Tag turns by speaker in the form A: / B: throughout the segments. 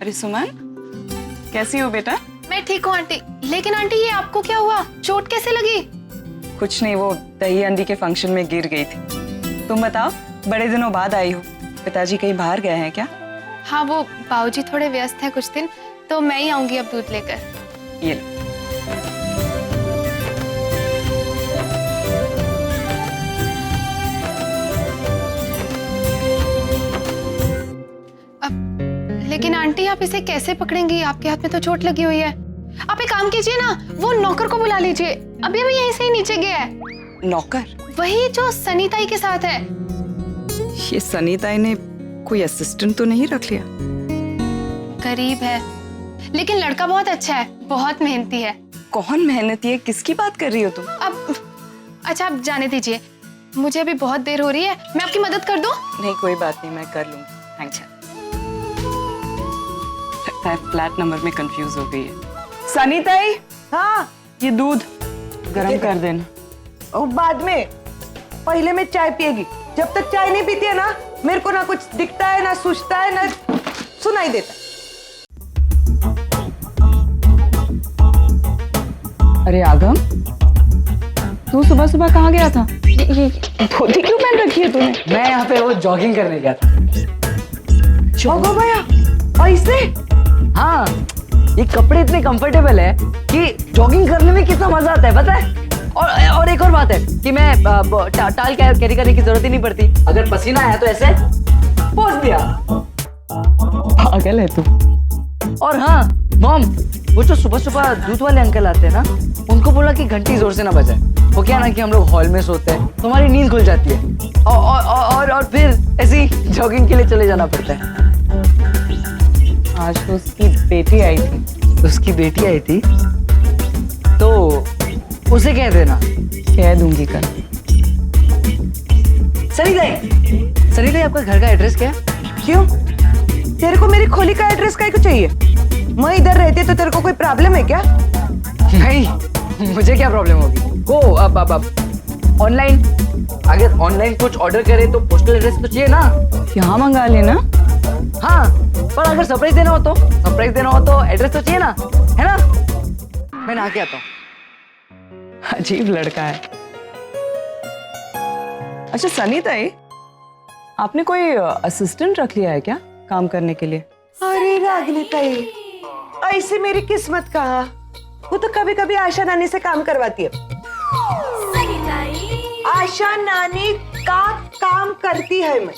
A: अरे सुमन, कैसी हो बेटा?
B: मैं ठीक हूँ आंटी। लेकिन आंटी ये आपको क्या हुआ? चोट कैसे लगी?
A: कुछ नहीं, वो दही हंडी के फंक्शन में गिर गई थी। तुम बताओ, बड़े दिनों बाद आई हो। पिताजी कहीं बाहर गए हैं क्या?
B: हाँ, वो बाबूजी थोड़े व्यस्त हैं कुछ दिन, तो मैं ही आऊंगी अब दूध लेकर।
A: ये लो।
B: लेकिन आंटी आप इसे कैसे पकड़ेंगी? आपके हाथ में तो चोट लगी हुई है। आप एक काम कीजिए ना, वो नौकर को बुला लीजिए। अभी अभी यहीं से ही नीचे गया है।
A: नौकर?
B: वही जो सनीताई के साथ है।
A: ये सनीताई ने कोई असिस्टेंट तो नहीं रख लिया?
B: गरीब है, लेकिन लड़का बहुत अच्छा है, बहुत मेहनती है।
A: कौन मेहनती है? किसकी बात कर रही हो तुम?
B: अब अच्छा, आप जाने दीजिए, मुझे अभी बहुत देर हो रही है। मैं आपकी मदद कर दूं?
A: नहीं, कोई बात नहीं, मैं कर लूंगी। थैंक्स। लगता है फ्लैट नंबर में कंफ्यूज हो गई है। सनीताई,
C: हाँ,
A: ये दूध गरम कर देना।
C: और बाद में, पहले में चाय पिएगी। जब तक चाय नहीं पीती है ना, मेरे को ना कुछ दिखता है, ना सूझता है, ना सुनाई देता।
A: अरे आगम, तू सुबह सुबह कहाँ गया था? ये धोती क्यों पहन रखी है तूने?
D: मैं यहाँ पे वो जॉगिंग करने गया था।
C: होगो भैया, ऐसे?
D: हाँ, ये कपड़े इतने कंफर्टेबल है कि जॉगिंग करने में कितना मजा आता है, पता है? और एक और बात है कि मैं टाल कैरी करने की जरूरत ही नहीं पड़ती। अगर पसीना आया तो ऐसे पोंछ दिया।
A: पागल है तू।
D: और हाँ मॉम, वो जो सुबह सुबह दूध वाले अंकल आते हैं ना, उनको बोला कि घंटी जोर से ना बजाए। वो क्या ना कि हम लोग हॉल में सोते हैं, तुम्हारी नींद खुल जाती है और फिर ऐसी जॉगिंग के लिए चले जाना पड़ता है।
A: आज तो उसकी बेटी आई थी।
D: उसकी बेटी आई थी तो उसे कह देना।
A: कह दूंगी कल।
D: सनी, आपका घर का एड्रेस क्या है?
C: क्यों? तेरे को मेरी खोली का एड्रेस काहे को चाहिए? मैं इधर रहती तो तेरे को कोई प्रॉब्लम है क्या?
D: नहीं, मुझे क्या प्रॉब्लम होगी? वो अब ऑनलाइन, अगर ऑनलाइन कुछ ऑर्डर करे तो पोस्टल एड्रेस तो चाहिए ना।
A: यहाँ मंगा लेना।
D: हाँ, पर अगर सरप्राइज देना हो तो एड्रेस तो चाहिए ना, है ना? मैं नहा के आता हूँ।
A: अजीब लड़का है। अच्छा सनीताई, आपने कोई असिस्टेंट रख लिया है क्या काम करने के लिए?
C: अरे रागनी ताई, ऐसे मेरी किस्मत कहाँ। वो तो कभी कभी आशा नानी से काम करवाती है। आशा नानी का काम करती है मैं।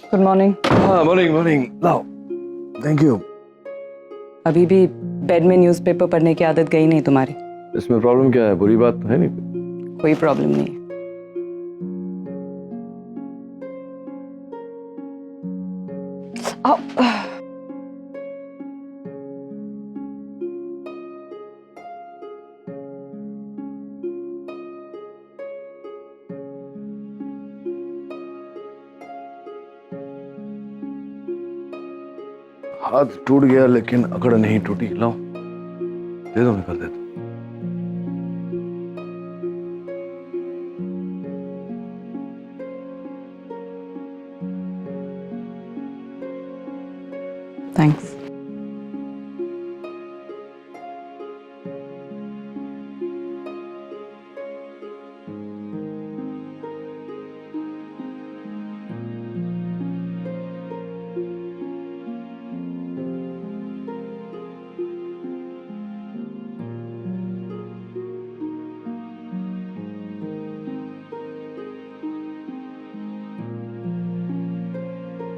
A: Good morning.
E: हाँ, मॉर्निंग मॉर्निंग। लाओ, थैंक यू।
A: अभी भी बेड में न्यूज़पेपर पढ़ने की आदत गई नहीं तुम्हारी?
E: इसमें प्रॉब्लम क्या है? बुरी बात तो है नहीं।
A: कोई प्रॉब्लम नहीं है। आओ।
E: हाथ टूट गया लेकिन अकड़ नहीं टूटी। लाओ, दे दो, मैं कर देता हूँ।
A: थैंक्स।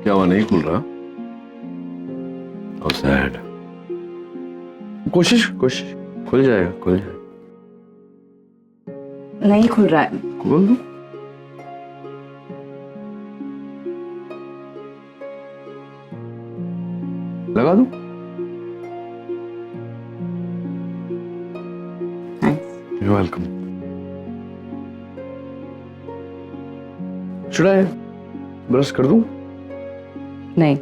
E: क्या हुआ, नहीं खुल रहा? How sad. कोशिश खुल जाएगा।
A: नहीं खुल रहा है।
E: खोल दो। लगा दो।
A: Thanks.
E: You're welcome. Should I brush कर दूं?
A: नहीं,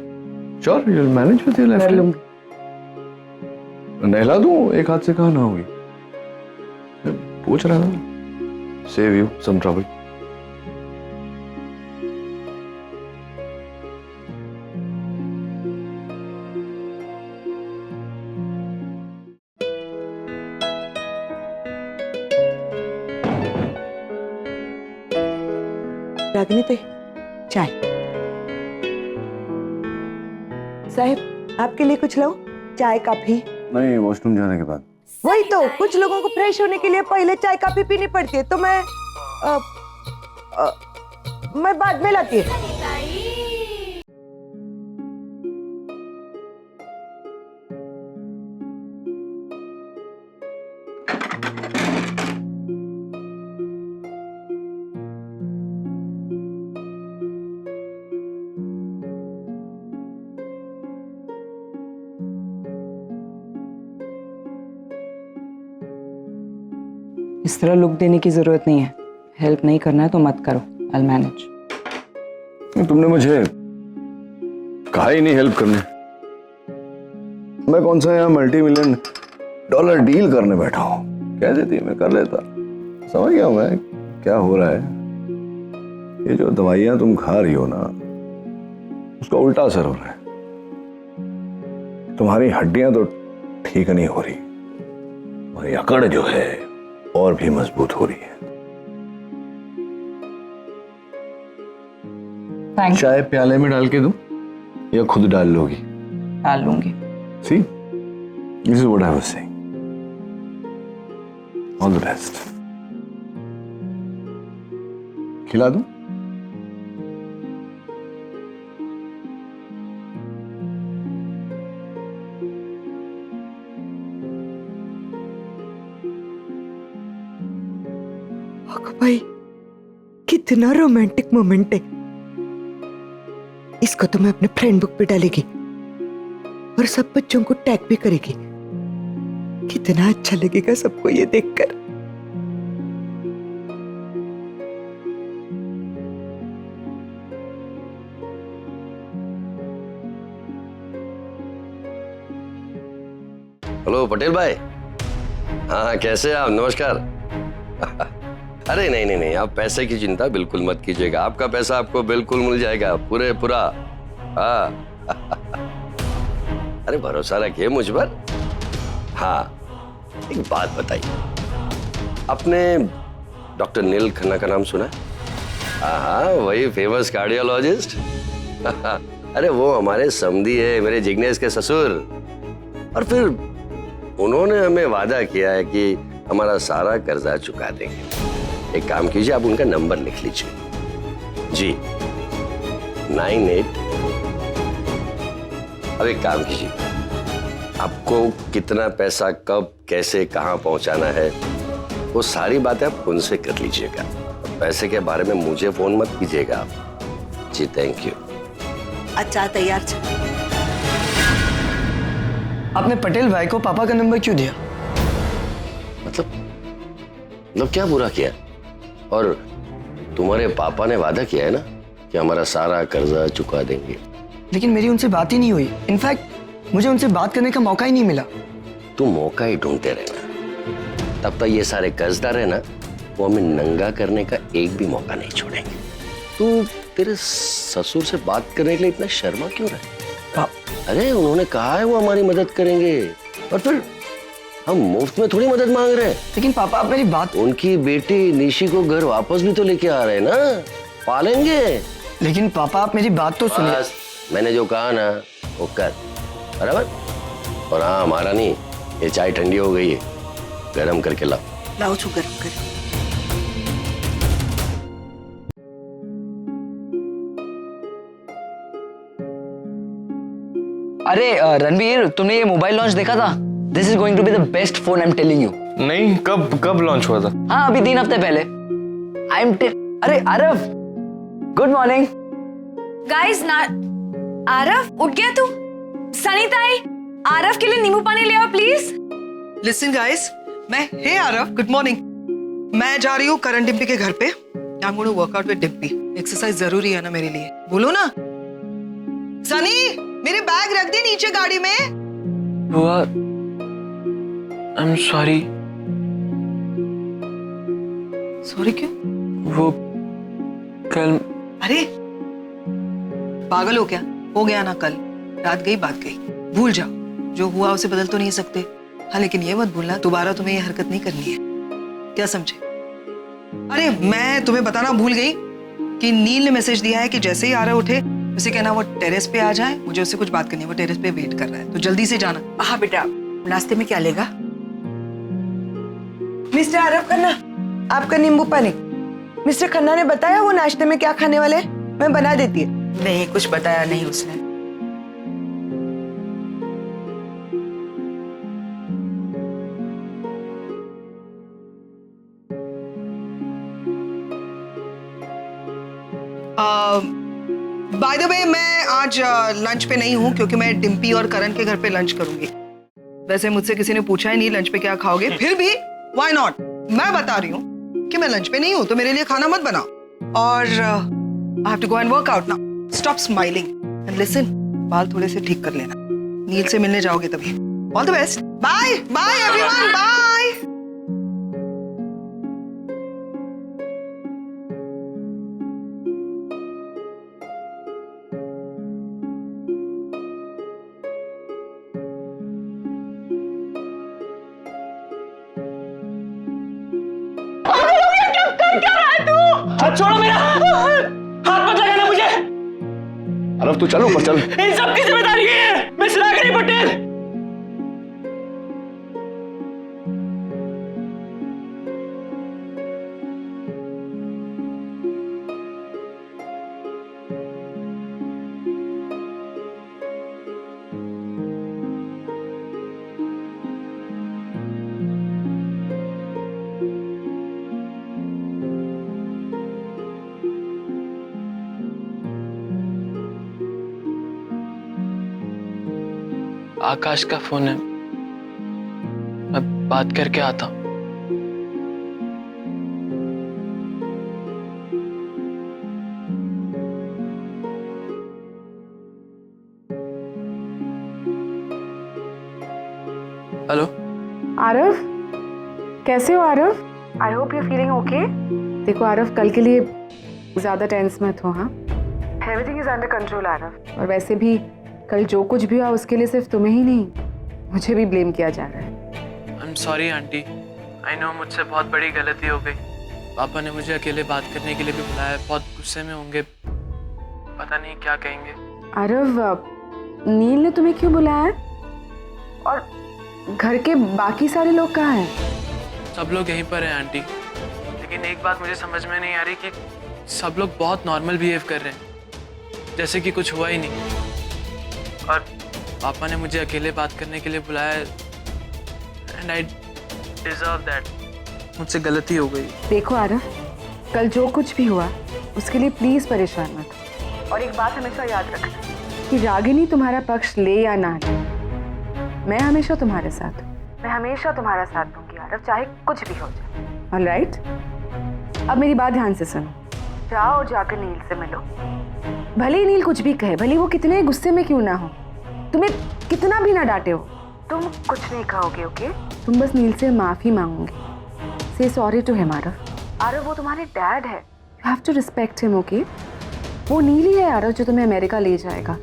E: Sure, you'll manage with your left
A: कर
E: hand.
A: लूंगी।
E: नहला दूं? एक हाथ से कहाँ ना होगी? पूछ रहा था। Save you some trouble.
C: Ragini ते चाय। साहब आपके लिए कुछ लाऊं? चाय कॉफी?
E: नहीं, वॉशरूम जाने के बाद।
C: वही तो, कुछ लोगों को फ्रेश होने के लिए पहले चाय कॉफी पीनी पड़ती है, तो मैं बाद में लाती हूँ।
A: इस तरह लुक देने की जरूरत नहीं है। हेल्प नहीं करना है तो मत करो, I'll manage।
E: तुमने मुझे कहा ही नहीं हेल्प करने। मैं कौन सा यहाँ $multi-million डील करने बैठा हूँ। कह देती मैं कर लेता। समझ गया मैं क्या हो रहा है। ये जो दवाइयां तुम खा रही हो ना, उसका उल्टा असर हो रहा है। तुम्हारी हड्डियां तो ठीक नहीं हो रही, तुम्हारी अकड़ जो है और भी मजबूत हो रही है।
A: थैंक
E: चाय प्याले में डाल के दूं या खुद डाल लोगी?
A: डाल लूंगी।
E: See, this is what I was saying. All the best. खिला दूं?
C: भाई कितना रोमांटिक मोमेंट है। इसको तो मैं अपने फ्रेंड बुक पे डालेगी और सब बच्चों को टैग भी करेगी। कितना अच्छा लगेगा सबको ये देखकर।
F: हेलो पटेल भाई। हाँ कैसे आप? नमस्कार। अरे नहीं नहीं नहीं, आप पैसे की चिंता बिल्कुल मत कीजिएगा। आपका पैसा आपको बिल्कुल मिल जाएगा, पूरा। हाँ। अरे भरोसा रखिए मुझ पर। हाँ एक बात बताइए, आपने डॉक्टर नील खन्ना का नाम सुना है? हाँ वही फेमस कार्डियोलॉजिस्ट। अरे वो हमारे समधी है, मेरे जिग्नेश के ससुर। और फिर उन्होंने हमें वादा किया है कि हमारा सारा कर्जा चुका देंगे। एक काम कीजिए, आप उनका नंबर लिख लीजिए जी, 98। अब एक काम कीजिए, आपको कितना पैसा कब कैसे कहां पहुंचाना है वो सारी बातें आप उनसे कर लीजिएगा। पैसे के बारे में मुझे फोन मत कीजिएगा आप जी। Thank you.
C: अच्छा तैयार।
D: आपने पटेल भाई को पापा का नंबर क्यों दिया?
F: मतलब क्या बुरा किया? और तुम्हारे पापा ने वादा किया है ना कि हमारा सारा कर्जा चुका देंगे।
D: लेकिन मेरी उनसे बात ही नहीं हुई। इनफैक्ट मुझे उनसे बात करने का मौका ही नहीं मिला।
F: तुम मौका ही ढूंढते रहना, तब तक ये सारे कर्जदार है ना, वो हमें नंगा करने का एक भी मौका नहीं छोड़ेंगे। तू तेरे ससुर से बात करने के लिए इतना शर्मा क्यों रहा? अरे उन्होंने कहा है वो हमारी मदद करेंगे, और फिर हम मुफ्त में थोड़ी मदद मांग रहे हैं।
D: लेकिन पापा आप मेरी बात।
F: उनकी बेटी निशी को घर वापस भी तो लेके आ रहे हैं ना, पालेंगे।
D: लेकिन पापा आप मेरी बात तो सुनिए।
F: मैंने जो कहा ना वो कर, बराबर? और हाँ हमारा नहीं, ये चाय ठंडी हो गई है, गरम करके लाओ
C: छू गरम कर।
D: अरे रणवीर, तुमने ये मोबाइल लॉन्च देखा था? This is going to be the best phone, I am telling you.
G: नहीं, कब लॉन्च हुआ था?
D: हाँ अभी 3 हफ्ते पहले। अरे आरव, गुड मॉर्निंग।
H: गाइस ना, आरव उठ गया तू? सनीता आई, आरव के लिए नींबू पानी ले आओ please.
I: Listen guys, hey Aarav, good morning. मैं जा रही हूँ करण डिम्पी के घर पे। I am going to work out with Dimpy. Exercise जरूरी है ना मेरे लिए, बोलो ना। सनी मेरे बैग रख दे नीचे गाड़ी में।
G: I am sorry.
I: सॉरी क्यों?
G: वो कल।
I: अरे पागल हो क्या? हो गया ना कल, रात गई बात गई, भूल जाओ। जो हुआ उसे बदल तो नहीं सकते। हाँ लेकिन ये मत भूलना दोबारा तुम्हें ये हरकत नहीं करनी है, क्या समझे? अरे मैं तुम्हें बताना भूल गई, कि नील ने मैसेज दिया है कि जैसे ही आरव उठे उसे कहना वो टेरेस पे आ जाए, मुझे उससे कुछ बात करनी है, वो टेरेस पे वेट कर रहा है, तो जल्दी से जाना।
C: हाँ बेटा, नाश्ते में क्या लेगा? मिस्टर आरव खन्ना, आपका नींबू पानी। मिस्टर खन्ना ने बताया वो नाश्ते में क्या खाने वाले हैं? मैं बना देती है।
J: नहीं, कुछ बताया नहीं उसने।
I: बाय द वे मैं आज लंच पे नहीं हूँ क्योंकि मैं डिम्पी और करण के घर पे लंच करूंगी। वैसे मुझसे किसी ने पूछा ही नहीं लंच पे क्या खाओगे, फिर भी व्हाई नॉट, मैं बता रही हूँ कि मैं लंच पे नहीं हूँ, तो मेरे लिए खाना मत बनाओ। और I have to go and work out now. Stop smiling and listen, बाल थोड़े से ठीक कर लेना, नील से मिलने जाओगे तभी। All the best, bye bye everyone, bye.
G: हाथ छोड़ो मेरा, हाथ मत लगाना मुझे।
E: आरव तू चल ऊपर चल।
G: इन सब की जिम्मेदारी है, मैं सुधागरी पटेल। आकाश का फोन है, मैं बात करके आता हूँ। हेलो
K: आरव, कैसे हो Aarav? I hope you feeling okay. देखो आरव, कल के लिए ज्यादा टेंस मत हो। हाँ, everything is under control Aarav. और वैसे भी कल जो कुछ भी हुआ उसके लिए सिर्फ तुम्हें ही नहीं, मुझे भी ब्लेम किया जा रहा है।
G: I am sorry aunty, I know मुझसे बहुत बड़ी गलती हो गई। पापा ने मुझे अकेले बात करने के लिए भी बुलाया, बहुत गुस्से में होंगे, पता नहीं क्या कहेंगे।
K: आरव, नील ने तुम्हें क्यों बुलाया है? और घर के बाकी सारे लोग कहाँ हैं?
G: सब लोग यहीं पर हैं आंटी, लेकिन एक बात मुझे समझ में नहीं आ रही कि सब लोग बहुत नॉर्मल बिहेव कर रहे हैं, जैसे कि कुछ हुआ ही नहीं। और पापा ने मुझे अकेले बात करने के लिए बुलाया, एंड आई डिजर्व दैट। मुझसे गलती हो गई।
K: देखो आरव, कल जो कुछ भी हुआ उसके लिए प्लीज परेशान मत हो। और एक बात हमेशा याद रखना कि रागिनी तुम्हारा पक्ष ले या ना ले, मैं हमेशा तुम्हारे साथ हूँ। मैं हमेशा तुम्हारा साथ दूंगी आरव, चाहे कुछ भी हो जाए। ऑलराइट? अब मेरी बात ध्यान से सुनो। जाओ और जाकर नील से मिलो। भले ही नील कुछ भी कहे, भले वो कितने गुस्से में क्यों ना हो, तुम्हें कितना भी ना डांटे हो, तुम कुछ नहीं कहोगे, ओके? तुम बस नील से माफी मांगोगे। Say sorry to him Aarav. Aarav, वो तुम्हारे डैड है, you have to respect him, okay? वो नील ही है आरव जो तुम्हें अमेरिका ले जाएगा,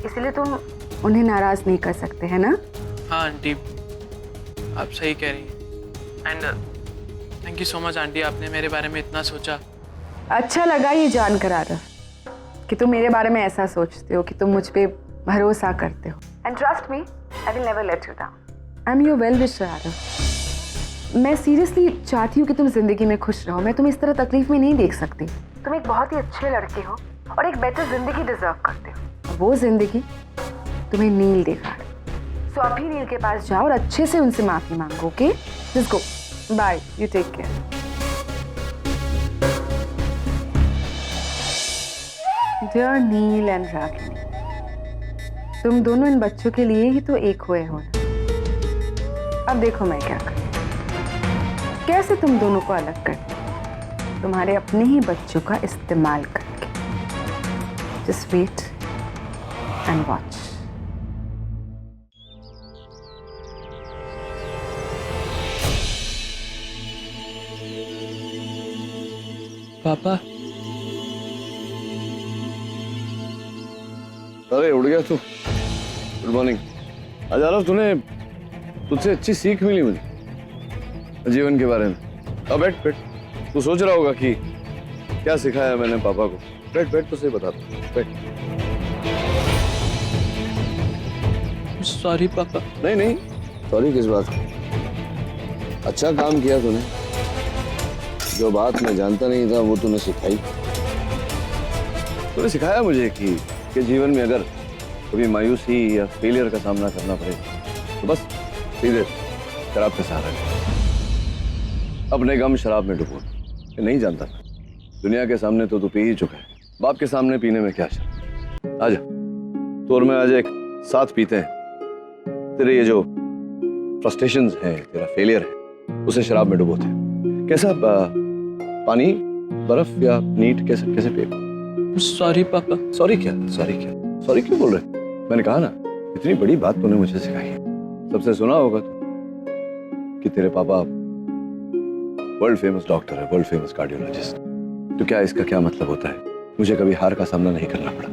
K: इसलिए तुम उन्हें नाराज नहीं कर सकते, है ना?
G: हाँ आंटी, आप सही कह रही हैं। And thank you so much aunty, आपने मेरे बारे में इतना सोचा।
K: अच्छा लगा ये जानकर आरव कि तुम मेरे बारे में ऐसा सोचते हो, कि तुम मुझ पे भरोसा करते हो। And trust me, I will never let you down. I am your well wisher Aarav. मैं सीरियसली चाहती हूँ कि तुम जिंदगी में खुश रहो। मैं तुम्हें इस तरह तकलीफ में नहीं देख सकती। तुम एक बहुत ही अच्छे लड़के हो और एक बेटर जिंदगी डिजर्व करते हो, और वो जिंदगी तुम्हें नील देगा। सो अभी नील के पास जाओ और अच्छे से उनसे माफी मांगो, okay? Just go, bye, you take care. Dear Neel and Ragini, तुम दोनों इन बच्चों के लिए ही तो एक हुए हो ना। अब देखो मैं क्या करूं, कैसे तुम दोनों को अलग कर, तुम्हारे अपने ही बच्चों का इस्तेमाल करके। Just wait and watch.
G: पापा,
E: अरे उड़ गया तू। Good morning. आज आरव, तुझसे अच्छी सीख मिली मुझे जीवन के बारे में। अब बैठ बैठ। तू सोच रहा होगा कि क्या सिखाया मैंने पापा को? बैठ बैठ तो सही बताता हूँ, बैठ।
G: सॉरी पापा।
E: नहीं नहीं, सॉरी किस बात? अच्छा काम किया तूने। जो बात मैं जानता नहीं था वो तूने सिखाई। तूने सिखाया मुझे कि जीवन में अगर कभी मायूसी या फेलियर का सामना करना पड़े तो बस सीधे शराब का सहारा ले। अपने गम शराब में डुबो। नहीं जानता था, दुनिया के सामने तो तू पी ही चुका है, बाप के सामने पीने में क्या शर्म। आजा तो और मैं आज एक साथ पीते हैं। तेरे ये जो फ्रस्ट्रेशंस हैं, तेरा फेलियर है, उसे शराब में डुबोते हैं। कैसा पानी, बर्फ या नीट, कैसे कैसे पिए?
G: सॉरी पापा।
E: सॉरी क्या? सॉरी क्या? सॉरी क्यों बोल रहे? मैंने कहा ना, इतनी बड़ी बात तूने मुझे सिखाई है। सबसे सुना होगा तू कि तेरे पापा वर्ल्ड फेमस डॉक्टर है, वर्ल्ड फेमस कार्डियोलॉजिस्ट। तो क्या इसका क्या मतलब होता है? मुझे कभी हार का सामना नहीं करना पड़ा,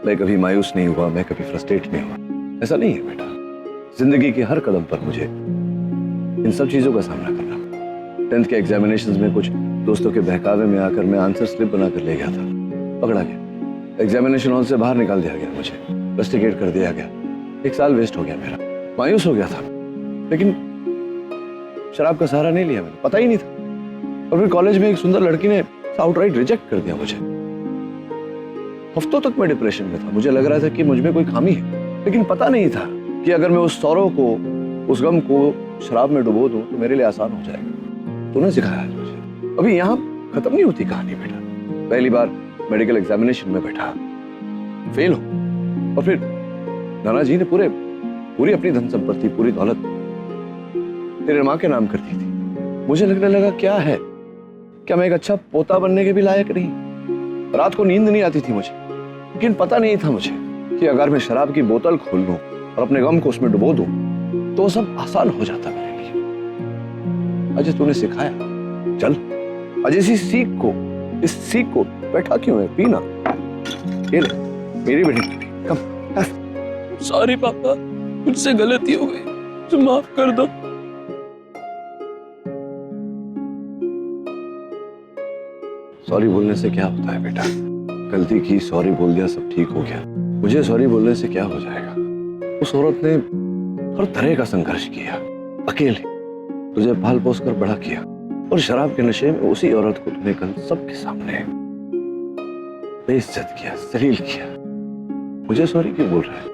E: मैं कभी मायूस नहीं हुआ, मैं कभी फ्रस्ट्रेट नहीं हुआ। ऐसा नहीं है बेटा, जिंदगी के हर कदम पर मुझे इन सब चीजों का सामना करना पड़ा। 10th के एग्जामिनेशंस में कुछ दोस्तों के बहकावे में आकर मैं आंसर स्लिप बनाकर ले गया था, पकड़ा गया, एग्जामिनेशन हॉल से बाहर निकाल दिया गया, मुझे रस्टिकेट कर दिया गया, 1 साल वेस्ट हो गया मेरा। मायूस हो गया था, लेकिन शराब का सहारा नहीं लिया मैंने, पता ही नहीं था। और फिर कॉलेज में एक सुंदर लड़की ने आउटराइट रिजेक्ट कर दिया मुझे। हफ्तों तक मैं डिप्रेशन में था, मुझे लग रहा था कि मुझ में कोई खामी है, लेकिन पता नहीं था कि अगर मैं उस सौरों को, उस गम को शराब में डुबो दूं तो मेरे लिए आसान हो जाएगा। तूने सिखाया है मुझे। अभी यहाँ खत्म नहीं होती कहानी बेटा। पहली बार मेडिकल एग्जामिनेशन में बैठा, फेल हो, और फिर नाना जी ने पूरी अपनी धन संपत्ति, पूरी दौलत तेरे माँ के नाम कर दी थी। मुझे लगने लगा क्या है, क्या मैं एक अच्छा पोता बनने के भी लायक नहीं? रात को नींद नहीं आती थी मुझे, लेकिन पता नहीं था मुझे कि अगर मैं शराब की बोतल खोल लूं और अपने गम को उसमें डुबो दूं तो सब आसान हो जाता मेरे लिए। अजय तूने सिखाया, चल अजय इस सीख को बैठा क्यों है, पीना। ये ले मेरी बेटी, कम।
G: सॉरी पापा, मुझसे गलती हो गई, मुझे माफ कर दो।
E: सॉरी बोलने से क्या होता है बेटा? गलती की, सॉरी बोल दिया, सब ठीक हो गया। मुझे सॉरी बोलने से क्या हो जाएगा? उस औरत ने हर तरह का संघर्ष किया, अकेले तुझे पाल पोस कर बड़ा किया, और शराब के नशे में उसी औरत को तूने कल सबके सामने बेइज्जत किया, जलील किया। मुझे सॉरी क्यों बोल रहा है?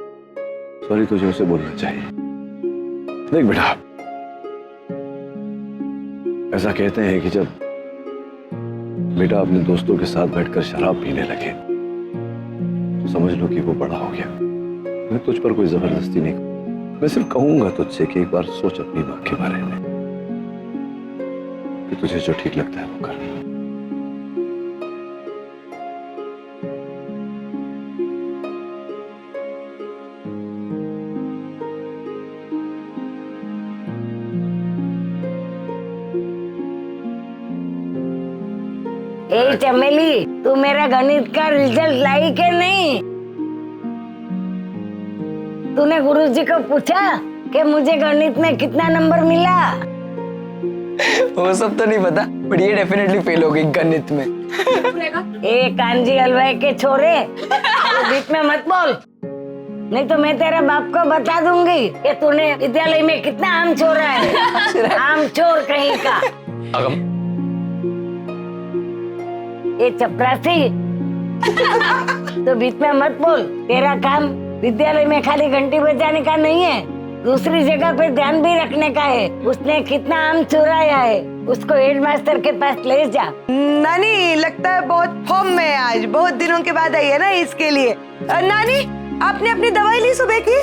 E: सॉरी तुझे उसे बोलना चाहिए। देख बेटा, ऐसा कहते हैं कि जब बेटा अपने दोस्तों के साथ बैठकर शराब पीने लगे तो समझ लो कि वो बड़ा हो गया। मैं तुझ पर कोई जबरदस्ती नहीं, मैं सिर्फ कहूंगा तुझसे कि एक बार सोच अपनी मां के बारे में, कि तुझे जो ठीक लगता है वो कर।
L: ए चमेली, तू मेरा गणित का रिजल्ट लाई के नहीं? तूने गुरुजी को पूछा कि मुझे गणित में कितना नंबर मिला?
D: वो सब तो नहीं पता, बट ये डेफिनेटली फेल हो गई गणित में।
L: ए कांजी हलवाई के छोरे, तू बीच में मत बोल, नहीं तो मैं तेरे बाप को बता दूंगी कि तूने विद्यालय में कितना आम छोड़ा है। आम चोर कहीं का। ये चपरासी, तो बीच में मत बोल। तेरा काम विद्यालय में खाली घंटी बजाने का नहीं है, दूसरी जगह पे ध्यान भी रखने का है। उसने कितना आम चुराया है उसको हेडमास्टर के पास ले जा।
C: नानी लगता है बहुत फॉर्म में है आज, बहुत दिनों के बाद आई है ना इसके लिए। नानी आपने अपनी दवाई ली सुबह की?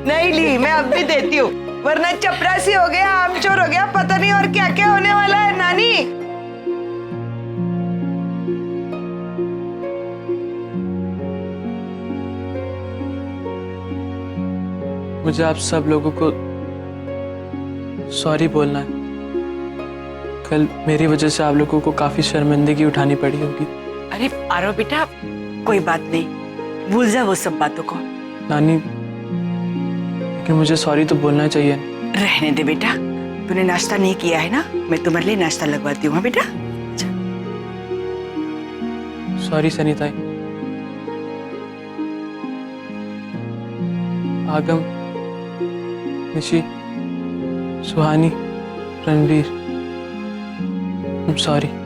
C: नहीं ली, मैं अब भी देती हूँ, वरना चपरासी हो गया, आमचोर हो गया, पता नहीं और क्या क्या होने वाला है। नानी
G: मुझे आप सब लोगों को सॉरी बोलना है। कल मेरी वजह से आप लोगों को काफी शर्मिंदगी उठानी पड़ी होगी।
J: अरे आरव बेटा, कोई बात नहीं, भूल जा वो सब बातों को।
G: नानी, लेकिन मुझे सॉरी तो बोलना चाहिए।
J: रहने दे बेटा, तूने नाश्ता नहीं किया है ना, मैं तुम्हारे लिए नाश्ता लगवाती हूँ। हाँ बेटा,
G: सॉरी सनीताई। आगम, निशी, सुहानी, रणवीर, I'm sorry.